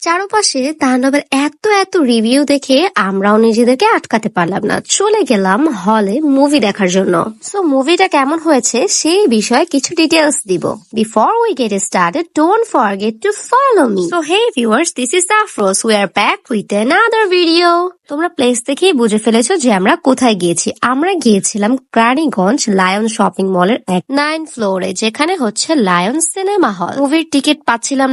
চারপাশে তাণ্ডবের এত এত রিভিউ দেখে আমরাও নিজেদেরকে আটকাতে পারলাম না, চলে গেলাম হলে মুভি দেখার জন্য। সো মুভিটা কেমন হয়েছে সেই বিষয়ে কিছু ডিটেলস দিব। Before we get started, don't forget to follow me. So hey viewers, this is Afroz, we are back with another video. তোমরা প্লেস দেখেই বুঝে ফেলেছো যে আমরা কোথায় গিয়েছি। আমরা গিয়েছিলাম রানীগঞ্জ লায়ন শপিং মলের 9 ফ্লোরে, যেখানে হচ্ছে লায়ন সিনেমা হল। মুভির টিকিট পাচ্ছিলাম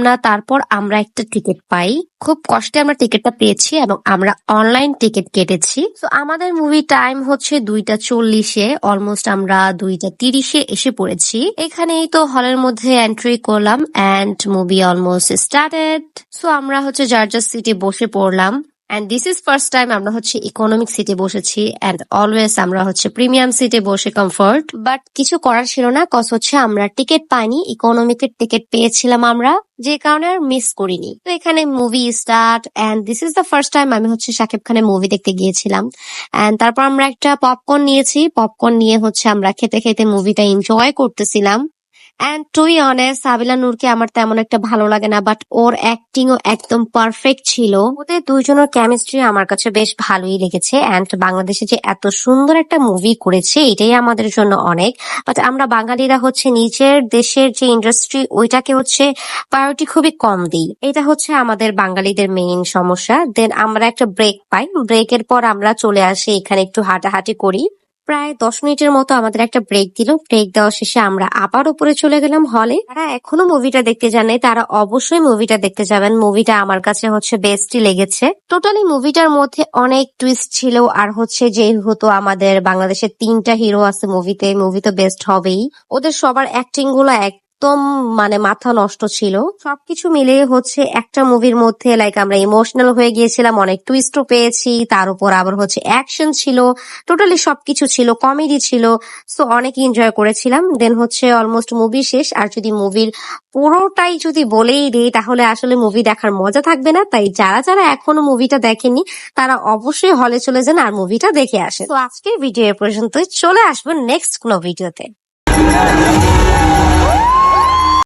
না, তারপর আমরা একটা টিকিট পাই। খুব কষ্টে আমরা টিকিটটা পেয়েছি এবং আমরা অনলাইন টিকিট কেটেছি। তো আমাদের মুভি টাইম হচ্ছে 2:40-এ, অলমোস্ট আমরা 2:30-এ এসে পড়েছি। এখানেই তো হলের মধ্যে এন্ট্রি করলাম and movie almost started. So আমরা হচ্ছে যার সিটে বসে পড়লাম। And this is first time আমরা হচ্ছে ইকোনমিক সিটে বসেছি and always আমরা হচ্ছে প্রিমিয়াম সিটে বসে কমফোর্ট, বাট কিছু করার ছিল না, কজ হচ্ছে আমরা টিকিট পাইনি, ইকোনমিকের টিকিট পেয়েছিলাম আমরা, যে কারণে আর মিস করিনি। তো এখানে movie start and this is the first time আমি হচ্ছে শাকিব খানের মুভি দেখতে গিয়েছিলাম। এন্ড তারপর আমরা একটা পপকর্ন নিয়েছি, পপকর্ন নিয়ে হচ্ছে আমরা খেতে খেতে মুভিটা এনজয় করতেছিলাম। এন্ড টু বি অনেস্ট, সাবিলা নূরকে আমার তেমন একটা ভালো লাগে না, বাট ওর অ্যাক্টিংও একদম পারফেক্ট ছিল। ওদের দুইজনের কেমিস্ট্রি আমার কাছে বেশ ভালোই লেগেছে। এন্ড বাংলাদেশে যে এত সুন্দর একটা মুভি করেছে এটাই আমাদের জন্য অনেক। বাট আমরা বাঙালিরা হচ্ছে নিজের দেশের যে ইন্ডাস্ট্রি ওইটাকে হচ্ছে প্রায়োরিটি খুবই কম দিই, এটা হচ্ছে আমাদের বাঙালিদের মেইন সমস্যা। দেন আমরা একটা ব্রেক পাই, ব্রেকের পর আমরা চলে আসি এখানে একটু হাঁটাহাঁটি করি। প্রায় 10 মিনিটের মতো আমাদের একটা ব্রেক দিল। ব্রেক দেওয়া শেষে আমরা আবার উপরে চলে গেলাম হলে। যারা এখনো মুভিটা দেখতে যাননি তারা অবশ্যই মুভিটা দেখতে যাবেন। মুভিটা আমার কাছে হচ্ছে বেস্টই লেগেছে। টোটালি মুভিটার মধ্যে অনেক টুইস্ট ছিল, আর হচ্ছে যেহেতু আমাদের বাংলাদেশের 3টা হিরো আছে মুভি তো বেস্ট হবেই। ওদের সবার অ্যাক্টিং গুলো একদম মানে মাথা নষ্ট ছিল। সবকিছু মিলিয়ে হচ্ছে একটা মুভির মধ্যে লাইক আমরা ইমোশনাল হয়ে গিয়েছিলাম, অনেক টুইস্টও পেয়েছি, তার উপর আবার হচ্ছে অ্যাকশন ছিল, টোটালি সবকিছু ছিল, কমেডি ছিল। সো অনেক এনজয় করেছিলাম। দেন হচ্ছে অলমোস্ট মুভি শেষ। আর যদি মুভির পুরোটাই যদি বলেই দিই তাহলে আসলে মুভি দেখার মজা থাকবে না। তাই যারা যারা এখনো মুভিটা দেখেননি তারা অবশ্যই হলে চলে যান আর মুভিটা দেখে আসেন। তো আজকের ভিডিও এ পর্যন্তই, চলে আসবেন নেক্সট কোনো ভিডিওতে।